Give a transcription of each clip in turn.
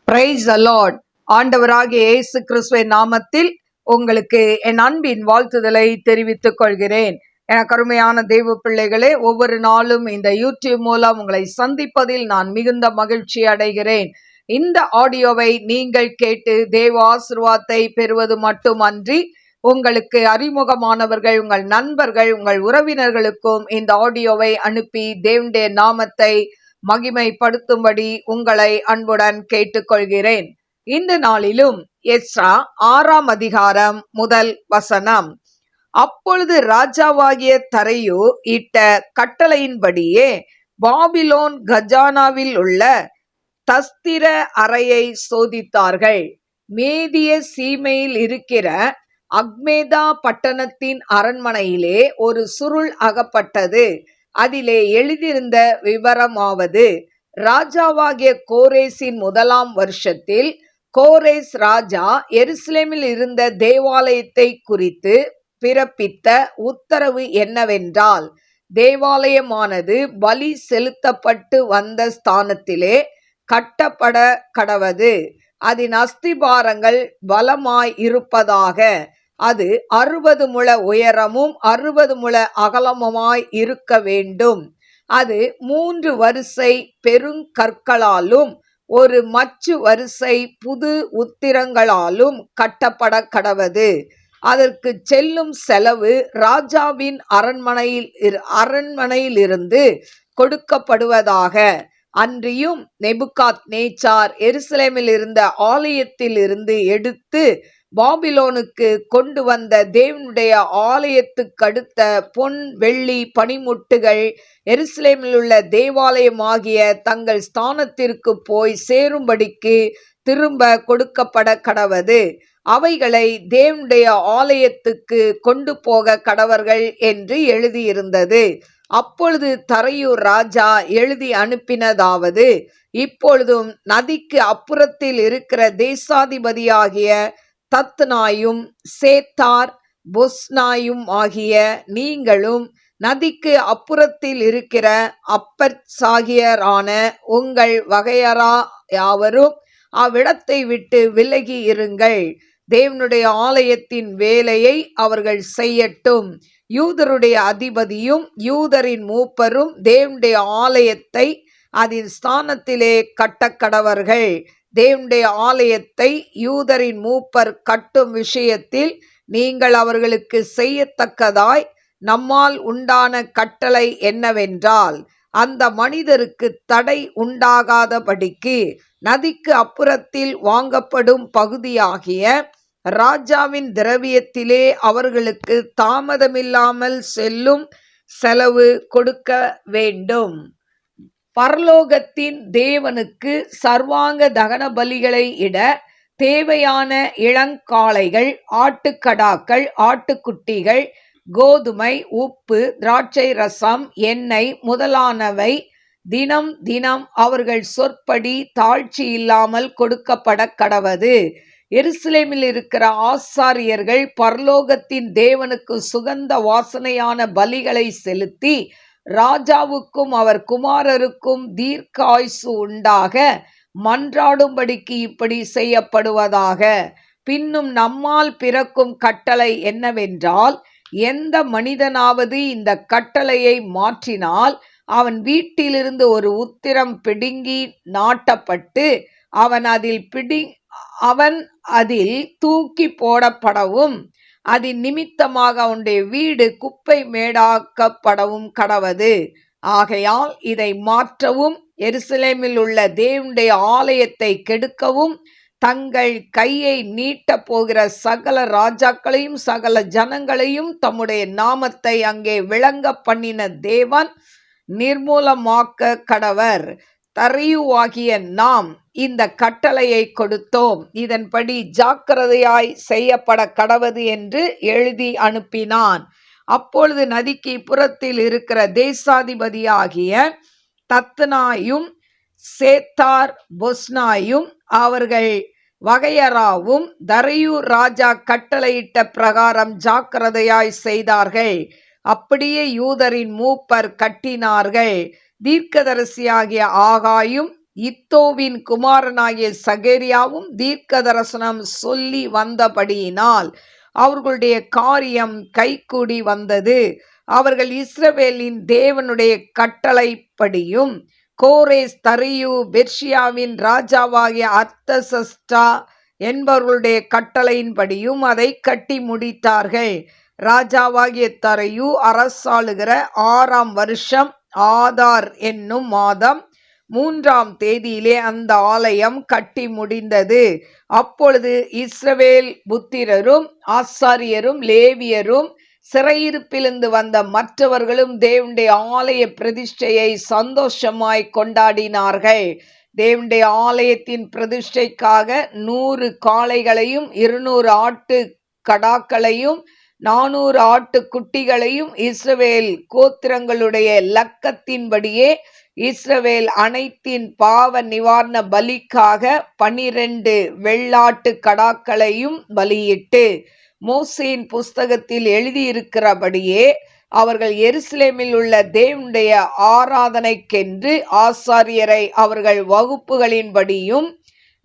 Praise the Lord. ஆண்டவராகிய இயேசு கிறிஸ்துவின் நாமத்தில் உங்களுக்கு என் அன்பின் வாழ்த்துதலை தெரிவித்துக் கொள்கிறேன். எனக்கு அருமையான தெய்வ பிள்ளைகளே, ஒவ்வொரு நாளும் இந்த யூடியூப் மூலம் உங்களை சந்திப்பதில் நான் மிகுந்த மகிழ்ச்சி அடைகிறேன். இந்த ஆடியோவை நீங்கள் கேட்டு தேவ ஆசீர்வாதத்தை பெறுவது மட்டுமன்றி, உங்களுக்கு அறிமுகமானவர்கள், உங்கள் நண்பர்கள், உங்கள் உறவினர்களுக்கும் இந்த ஆடியோவை அனுப்பி தேவனுடைய நாமத்தை மகிமைப்படுத்தும்படி உங்களை அன்புடன் கேட்டுக்கொள்கிறேன். இந்த நாளிலும் எஸ்றா 6ஆம் அதிகாரம் 1 வசனம். அப்பொழுது ராஜாவாகிய தரையு இட்ட கட்டளையின்படியே பாபிலோன் கஜானாவில் உள்ள தஸ்திர அறையை சோதித்தார்கள். மேதிய சீமையில் இருக்கிற அக்மேதா பட்டணத்தின் அரண்மனையிலே ஒரு சுருள் அகப்பட்டது. அதிலே எழுதியிருந்த விவரமாவது: ராஜாவாகிய கோரேசின் 1ஆம் வருஷத்தில் கோரேஸ் ராஜா எருசலேமில் இருந்த தேவாலயத்தை குறித்து பிறப்பித்த உத்தரவு என்னவென்றால், தேவாலயமானது பலி செலுத்தப்பட்டு வந்த ஸ்தானத்திலே கட்டப்பட கடவது. அதன் அஸ்திபாரங்கள் பலமாய் இருப்பதாக. அது 60 முழ உயரமும் 60 முழ அகலமுமாய் இருக்க வேண்டும். அது 3 வரிசை பெருங்கற்களாலும் ஒரு மச்சு வரிசை புது உத்திரங்களாலும் கட்டப்பட கடவது. அதற்கு செல்லும் செலவு ராஜாவின் அரண்மனையிலிருந்து கொடுக்கப்படுவதாக. அன்றியும் நேபுகாத்நேச்சார் எருசலேமில் இருந்த ஆலயத்தில் இருந்து எடுத்து பாபிலோனுக்கு கொண்டு வந்த தேவனுடைய ஆலயத்துக்கடுத்த பொன் வெள்ளி பனிமுட்டுகள் எருசலேமில் உள்ள தேவாலயமாகிய தங்கள் ஸ்தானத்திற்கு போய் சேரும்படிக்கு திரும்ப கொடுக்கப்பட கடவது. அவைகளை தேவனுடைய ஆலயத்துக்கு கொண்டு போக கடவர்கள் என்று எழுதியிருந்தது. அப்பொழுது தரையூர் ராஜா எழுதி அனுப்பினதாவது: இப்பொழுதும் நதிக்கு அப்புறத்தில் இருக்கிற தேசாதிபதியாகிய தத்னாயும் சேத்தார் பொஸ்னாயும் ஆகிய நீங்களும் நதிக்கு அப்புறத்தில் இருக்கிற அப்பர்சாகியரான உங்கள் வகையரா யாவரும் அவ்விடத்தை விட்டு விலகி இருங்கள். தேவனுடைய ஆலயத்தின் வேலையை அவர்கள் செய்யட்டும். யூதருடைய அதிபதியும் யூதரின் மூப்பரும் தேவனுடைய ஆலயத்தை அதன் ஸ்தானத்திலே கட்டக்கடவர்கள். தேவனுடைய ஆலயத்தை யூதரின் மூப்பர் கட்டும் விஷயத்தில் நீங்கள் அவர்களுக்கு செய்யத்தக்கதாய் நம்மால் உண்டான கட்டளை என்னவென்றால், அந்த மனிதருக்கு தடை உண்டாகாதபடிக்கு நதிக்கு அப்புறத்தில் வாங்கப்படும் பகுதியாகிய ராஜாவின் திரவியத்திலே அவர்களுக்கு தாமதமில்லாமல் செல்லும் செலவு கொடுக்க வேண்டும். பரலோகத்தின் தேவனுக்கு சர்வாங்க தகன பலிகளை இட தேவையான இளங்காளைகள், ஆட்டுக்கடாக்கள், ஆட்டுக்குட்டிகள், கோதுமை, உப்பு, திராட்சை ரசம், எண்ணெய் முதலானவை தினம் தினம் அவர்கள் சொற்படி தாழ்ச்சி இல்லாமல் கொடுக்கப்பட கடவது. எருசலேமில் இருக்கிற ஆசாரியர்கள் பரலோகத்தின் தேவனுக்கு சுகந்த வாசனையான பலிகளை செலுத்தி ராஜாவுக்கும் அவர் குமாரருக்கும் தீர்க்காயுசு உண்டாக மன்றாடும்படிக்கு இப்படி செய்யப்படுவதாக. பின்னும் நம்மால் பிறக்கும் கட்டளை என்னவென்றால், எந்த மனிதனாவது இந்த கட்டளையை மாற்றினால் அவன் வீட்டிலிருந்து ஒரு உத்திரம் பிடுங்கி நாட்டப்பட்டு அவன் அதில் தூக்கி போடப்படவும் அதன் நிமித்தமாக அவனுடைய வீடு குப்பை மேடாக்கப்படவும் கடவது. ஆகையால் இதை மாற்றவும் எருசலேமில் உள்ள தேவனுடைய ஆலயத்தை கெடுக்கவும் தங்கள் கையை நீட்டப் போகிற சகல ராஜாக்களையும் சகல ஜனங்களையும் தம்முடைய நாமத்தை அங்கே விளங்க பண்ணின தேவன் நிர்மூலமாக்க கடவர். தரியுவாகிய நாம் இந்த கட்டளையை கொடுத்தோம். இதன்படி ஜாக்கிரதையாய் செய்யப்பட கடவது என்று எழுதி அனுப்பினான். அப்பொழுது நதிக்கு புறத்தில் இருக்கிற தேசாதிபதியாகிய தத்னாயும் சேத்தார் பொஸ்னாயும் அவர்கள் வகையராவும் தரையூர் ராஜா கட்டளையிட்ட பிரகாரம் ஜாக்கிரதையாய் செய்தார்கள். அப்படியே யூதரின் மூப்பர் கட்டினார்கள். தீர்க்கதரிசியாகிய ஆகாயும் இத்தோவின் குமாரனாகிய சகேரியாவும் தீர்க்க தரிசனம் சொல்லி வந்தபடியினால் அவர்களுடைய காரியம் கைகூடி வந்தது. அவர்கள் இஸ்ரவேலின் தேவனுடைய கட்டளைப்படியும் கோரேஸ் தரியு பெர்ஷியாவின் ராஜாவாகிய அர்தசஷ்டா என்பவர்களுடைய கட்டளையின்படியும் அதை கட்டி முடித்தார்கள். ராஜாவாகிய தரியு அரசாளுகிற 6ஆம் வருஷம் ஆதார் என்னும் மாதம் 3ஆம் தேதியிலே அந்த ஆலயம் கட்டி முடிந்தது. அப்பொழுது இஸ்ரவேல் புத்திரரும் ஆசாரியரும் லேவியரும் சிறையிருப்பிலிருந்து வந்த மற்றவர்களும் தேவனுடைய ஆலய பிரதிஷ்டையை சந்தோஷமாய் கொண்டாடினார்கள். தேவனுடைய ஆலயத்தின் பிரதிஷ்டைக்காக 100 காளைகளையும் 200 ஆட்டு கடாக்களையும் 400 ஆட்டு குட்டிகளையும் இஸ்ரவேல் கோத்திரங்களுடைய லக்கத்தின்படியே இஸ்ரவேல் அனைத்தின் பாவ நிவாரண பலிக்காக 12 வெள்ளாட்டு கடாக்களையும் பலியிட்டு மோசேயின் புஸ்தகத்தில் எழுதியிருக்கிறபடியே அவர்கள் எருசலேமில் உள்ள தேவனுடைய ஆராதனைக்கென்று ஆசாரியரை அவர்கள் வகுப்புகளின்படியும்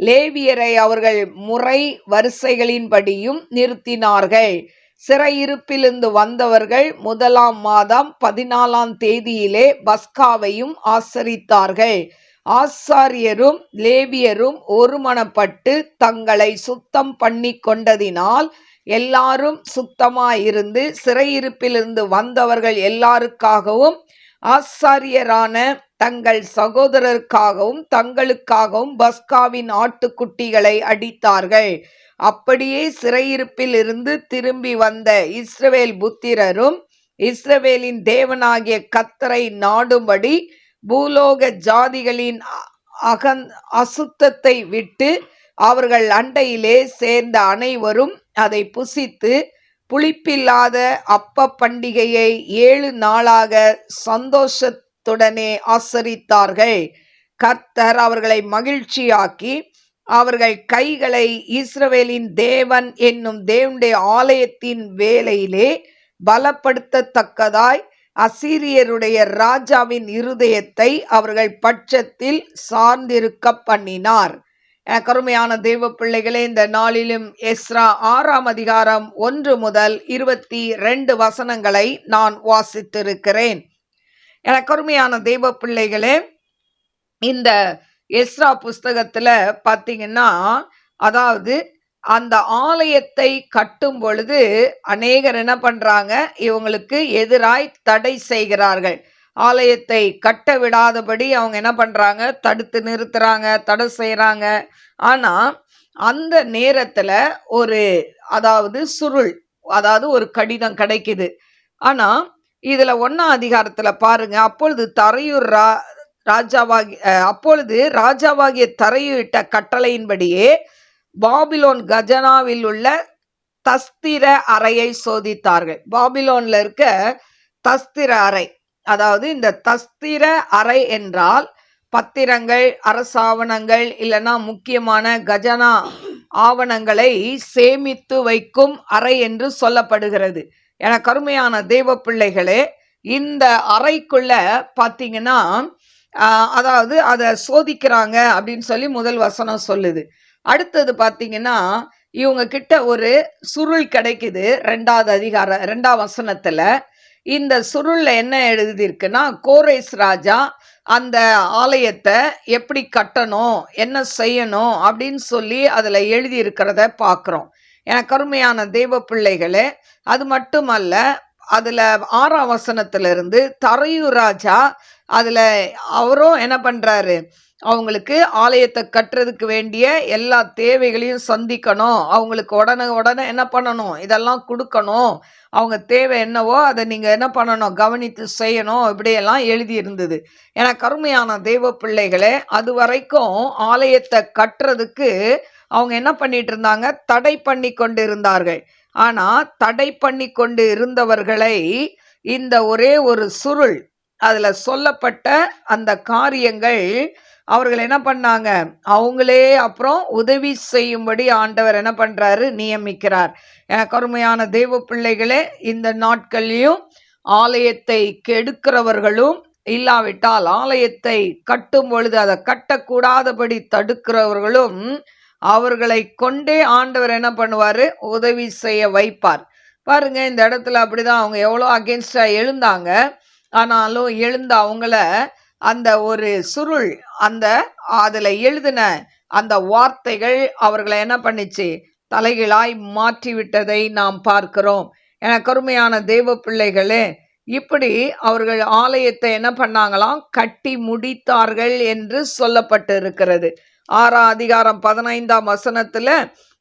லேவியரை அவர்கள் முறை வரிசைகளின்படியும் நிறுத்தினார்கள். சிறையிருப்பிலிருந்து வந்தவர்கள் 1ஆம் மாதம் 14ஆம் தேதியிலே பஸ்காவையும் ஆசரித்தார்கள். ஆசாரியரும் லேவியரும் ஒருமனப்பட்டு தங்களை சுத்தம் பண்ணி கொண்டதினால் எல்லாரும் சுத்தமாயிருந்து சிறையிருப்பிலிருந்து வந்தவர்கள் எல்லாருக்காகவும் ஆசாரியரான தங்கள் சகோதரருக்காகவும் தங்களுக்காகவும் பஸ்காவின் ஆட்டுக்குட்டிகளை அடித்தார்கள். அப்படியே சிறையிருப்பில் இருந்து திரும்பி வந்த இஸ்ரவேல் புத்திரரும் இஸ்ரவேலின் தேவனாகிய கர்த்தரை நாடும்படி பூலோக ஜாதிகளின் அசுத்தத்தை விட்டு அவர்கள் அண்டையிலே சேர்ந்த அனைவரும் அதை புசித்து புளிப்பில்லாத அப்ப பண்டிகையை 7 நாளாக சந்தோஷத்துடனே ஆசரித்தார்கள். கர்த்தர் அவர்களை மகிழ்ச்சியாக்கி அவர்கள் கைகளை இஸ்ரவேலின் தேவன் என்னும் தேவனுடைய ஆலயத்தின் வேலையிலே பலப்படுத்தத்தக்கதாய் அசீரியருடைய ராஜாவின் இருதயத்தை அவர்கள் பட்சத்தில் சார்ந்திருக்க பண்ணினார். கருமையான தேவ பிள்ளைகளே, இந்த நாளிலும் எஸ்ரா 6ஆம் அதிகாரம் 1 முதல் 22 வசனங்களை நான் வாசித்திருக்கிறேன். கருமையான தேவ பிள்ளைகளே, இந்த எஸ்ரா புஸ்தகத்துல பார்த்தீங்கன்னா, அதாவது அந்த ஆலயத்தை கட்டும் பொழுது அநேகர் என்ன பண்றாங்க, இவங்களுக்கு எதிராய் தடை செய்கிறார்கள். ஆலயத்தை கட்ட விடாதபடி அவங்க என்ன பண்றாங்க, தடுத்து நிறுத்துறாங்க, தடை செய்யறாங்க. ஆனா அந்த நேரத்துல அதாவது சுருள், அதாவது ஒரு கடிதம் கிடைக்குது. ஆனா இதுல 1ஆம் அதிகாரத்துல பாருங்க, அப்பொழுது ராஜாவாகிய தரையு இட்ட கட்டளையின்படியே பாபிலோன் கஜனாவில் உள்ள தஸ்திர அறையை சோதித்தார்கள். பாபிலோன்ல இருக்க தஸ்திர அறை, அதாவது இந்த தஸ்திர அறை என்றால் பத்திரங்கள், அரசாவணங்கள், இல்லைன்னா முக்கியமான கஜனா ஆவணங்களை சேமித்து வைக்கும் அறை என்று சொல்லப்படுகிறது. என கருமையான தேவ பிள்ளைகளே, இந்த அறைக்குள்ள பார்த்தீங்கன்னா, அதாவது அதை சோதிக்கிறாங்க அப்படின்னு சொல்லி முதல் வசனம் சொல்லுது. அடுத்தது பார்த்தீங்கன்னா, இவங்க கிட்ட ஒரு சுருள் கிடைக்குது 2ஆம் வசனத்துல. இந்த சுருள்ல என்ன எழுதியிருக்குன்னா, கோரேஸ் ராஜா அந்த ஆலயத்தை எப்படி கட்டணும், என்ன செய்யணும் அப்படின்னு சொல்லி அதுல எழுதி இருக்கிறத பார்க்குறோம். எனக்கு அருமையான தேவ பிள்ளைகளே, அது மட்டுமல்ல, அதுல 6ஆம் வசனத்திலிருந்து தரையு ராஜா அதுல அவரும் என்ன பண்றாரு, அவங்களுக்கு ஆலயத்தை கட்டுறதுக்கு வேண்டிய எல்லா தேவைகளையும் சந்திக்கணும், அவங்களுக்கு உடனே என்ன பண்ணணும், இதெல்லாம் கொடுக்கணும், அவங்க தேவை என்னவோ அதை நீங்க என்ன பண்ணணும், கவனித்து செய்யணும், இப்படியெல்லாம் எழுதி இருந்தது. எனக்கு அருமையான தேவ பிள்ளைகளே, அது வரைக்கும் ஆலயத்தை கட்டுறதுக்கு அவங்க என்ன பண்ணிட்டு இருந்தாங்க, தடை பண்ணி கொண்டு இருந்தார்கள். ஆனா தடை பண்ணி கொண்டு இருந்தவர்களை இந்த ஒரே ஒரு சுருள், அதுல சொல்லப்பட்ட அந்த காரியங்கள் அவர்கள் என்ன பண்ணாங்க, அவங்களே அப்புறம் உதவி செய்யும்படி ஆண்டவர் என்ன பண்றாரு, நியமிக்கிறார். கருமையான தேவ பிள்ளைகளே, இந்த நாட்கள்லையும் ஆலயத்தை கெடுக்கிறவர்களும் இல்லாவிட்டால் ஆலயத்தை கட்டும் பொழுது அதை கட்டக்கூடாதபடி தடுக்கிறவர்களும் அவர்களை கொண்டே ஆண்டவர் என்ன பண்ணுவாரு, உதவி செய்ய வைப்பார். பாருங்க, இந்த இடத்துல அப்படிதான் அவங்க எவ்வளோ அகேன்ஸ்டா எழுந்தாங்க. ஆனாலும் எழுந்த அவங்கள அந்த ஒரு சுருள், அந்த அதுல எழுதின அந்த வார்த்தைகள் அவர்களை என்ன பண்ணிச்சு, தலைகளாய் மாற்றி விட்டதை நாம் பார்க்கிறோம். என கருமையான தேவ பிள்ளைகளே, இப்படி அவர்கள் ஆலயத்தை என்ன பண்ணாங்களாம், கட்டி முடித்தார்கள் என்று சொல்லப்பட்டு இருக்கிறது. 6ஆம் அதிகாரம் 15ஆம் வசனத்துல,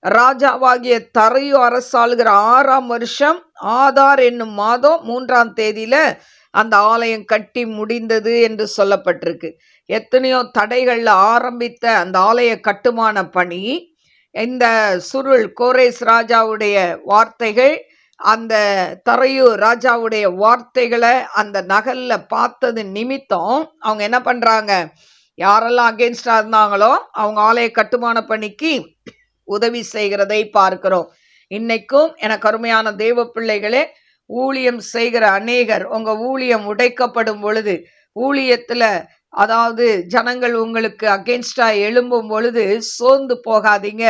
ராஜாவாகிய தரையு அரசாளுகிற 6ஆம் வருஷம் ஆதார் என்னும் மாதம் 3ஆம் தேதியில அந்த ஆலயம் கட்டி முடிந்தது என்று சொல்லப்பட்டிருக்கு. எத்தனையோ தடைகள்ல ஆரம்பித்த அந்த ஆலய கட்டுமான பணி, இந்த சுருள் கோரேஸ் ராஜாவுடைய வார்த்தைகள், அந்த தரையு ராஜாவுடைய வார்த்தைகளை அந்த நகல்ல பார்த்தது நிமித்தம் அவங்க என்ன பண்றாங்க, யாரெல்லாம் அகேன்ஸ்டா இருந்தாங்களோ அவங்க ஆலய கட்டுமான பணிக்கு உதவி செய்கிறதை பார்க்கிறோம். இன்னைக்கும் எனக்கு அருமையான தேவ பிள்ளைகளே, ஊழியம் செய்கிற அநேகர் உங்க ஊழியம் உடைக்கப்படும் பொழுது, ஊழியத்துல அதாவது ஜனங்கள் உங்களுக்கு அகேன்ஸ்டா எழும்பும் பொழுது சோர்ந்து போகாதீங்க.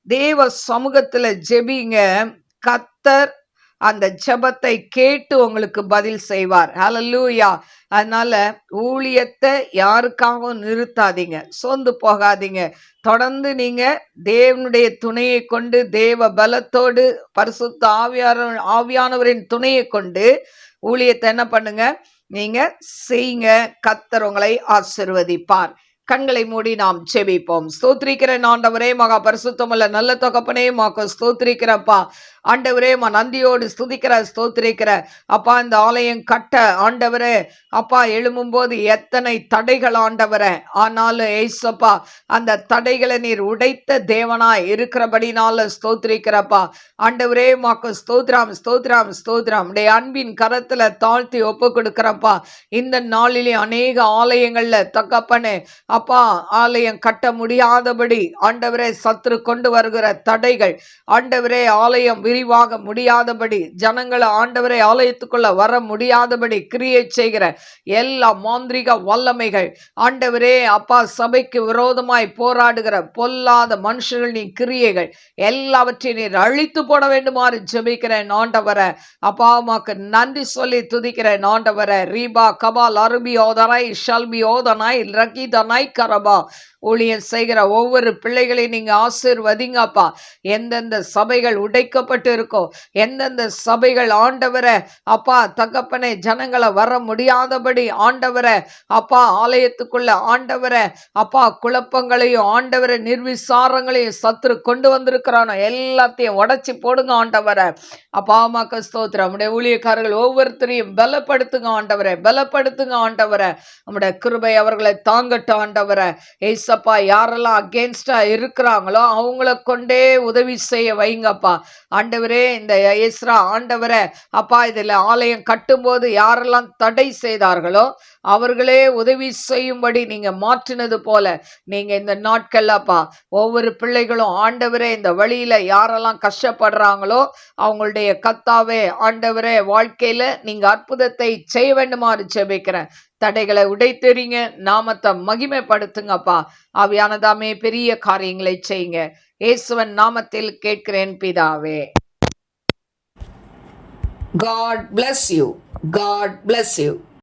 தேவ சமூகத்துல ஜெபிங்க. கர்த்தர் அந்த ஜெபத்தை கேட்டு உங்களுக்கு பதில் செய்வார். ஹல்லேலூயா. அதனால ஊழியத்தை யாருக்காகவும் நிறுத்தாதீங்க, சோர்ந்து போகாதீங்க. தொடர்ந்து நீங்க தேவனுடைய துணையை கொண்டு, தேவ பலத்தோடு, பரிசுத்த ஆவியானவரின் துணையை கொண்டு ஊழியத்தை என்ன பண்ணுங்க, நீங்க செய்யுங்க. கர்த்தர் உங்களை ஆசீர்வதிப்பார். கண்களை மூடி நாம் செபிப்போம். ஸ்தோத்திரிக்கிறேன் ஆண்டவரே, மகா பரிசுத்தமுள்ள நல்ல தகப்பனே, மாக்கு ஸ்தோத்திரிக்கிறப்பா. ஆண்டவரே, நந்தியோடு ஸ்துதிக்கிற, ஸ்தோத்திரிக்கிற அப்பா. இந்த ஆலயம் கட்ட ஆண்டவரே அப்பா எழும்பும் போது எத்தனை தடைகள் ஆண்டவரே, ஆனாலும் ஏசப்பா அந்த தடைகளை நீர் உடைத்த தேவனாய் இருக்கிறபடினால ஸ்தோத்திரிக்கிறப்பா. ஆண்டவரே, மாக்கு ஸ்தோத்ராம் ஸ்தோத்ராம் ஸ்தோத்ராம். உடைய அன்பின் கரத்துல தாழ்த்தி ஒப்பு கொடுக்கிறப்பா. இந்த நாளிலே அநேக ஆலயங்கள்ல தகப்பனே அப்பா ஆலயம் கட்ட முடியாதபடி ஆண்டவரே சத்துரு கொண்டு வருகிற தடைகள், ஆண்டவரே ஆலயம் விரிவாக முடியாதபடி, ஜனங்களை ஆண்டவரே ஆலயத்துக்குள்ள வர முடியாதபடி கிரியை செய்கிற எல்லா மாந்திரிக வல்லமைகள், ஆண்டவரே அப்பா சபைக்கு விரோதமாய் போராடுகிற பொல்லாத மனுஷர்களின் கிரியைகள் எல்லாவற்றையும் நீர் அழித்து போட வேண்டுமாறு ஜெபிக்கிறேன் ஆண்டவரே. அப்பா அம்மாக்கு நன்றி சொல்லி துதிக்கிறேன் ஆண்டவரே. ரீபா கபால் அருபி ஓதனாய் ஷல்பி ஓதனாய் ரகிதனாய் கரபா. ஊழியம் செய்கிற ஒவ்வொரு பிள்ளைகளையும் நீங்க ஆசீர்வதிங்கப்பா. எந்தெந்த சபைகள் உடைக்கப்பட்டு இருக்கோ, எந்தெந்த சபைகள் ஆண்டவரே அப்பா தகப்பனே ஜனங்களை வர முடியாதபடி ஆண்டவரே அப்பா ஆலயத்துக்குள்ள ஆண்டவரே அப்பா குழப்பங்களையும் ஆண்டவரை நிர்விசாரங்களையும் சத்துரு கொண்டு வந்திருக்கிறானோ எல்லாத்தையும் உடைச்சி போடுங்க ஆண்டவரே. அப்பா அம்மாக்கு ஸ்தோத்திரம். நம்முடைய ஊழியக்காரர்கள் ஒவ்வொருத்தரையும் பலப்படுத்துங்க ஆண்டவரே, பலப்படுத்துங்க ஆண்டவரே. நம்முடைய கிருபை அவர்களை தாங்கட்டும் ஆண்டவரே. ஏசப்பா யாரெல்லாம் அகேன்ஸ்டா இருக்கிறாங்களோ அவங்கள கொண்டே உதவி செய்ய வைங்கப்பா ஆண்டவரே. இந்த எஸ்ரா ஆண்டவரே அப்பா இதில் ஆலயம் கட்டும்போது யாரெல்லாம் தடை செய்தார்களோ அவர்களே உதவி செய்யும்படி நீங்க மாற்றினது போல நீங்க இந்த நாட்கள் அப்பா ஒவ்வொரு பிள்ளைகளும் ஆண்டவரே இந்த வழியில யாரெல்லாம் கஷ்டப்படுறாங்களோ அவங்களுடைய கத்தாவே ஆண்டவரே வாழ்க்கையில நீங்க அற்புதத்தை செய்ய வேண்டுமாறு ஜெபிக்கிறேன். தடைகளை உடைத்தெறிங்க, நாமத்தை மகிமைப்படுத்துங்கப்பா. ஆவியானதாமே பெரிய காரியங்களை செய்யுங்க. இயேசுவின் நாமத்தில் கேட்கிறேன் பிதாவே. God bless you. God bless you.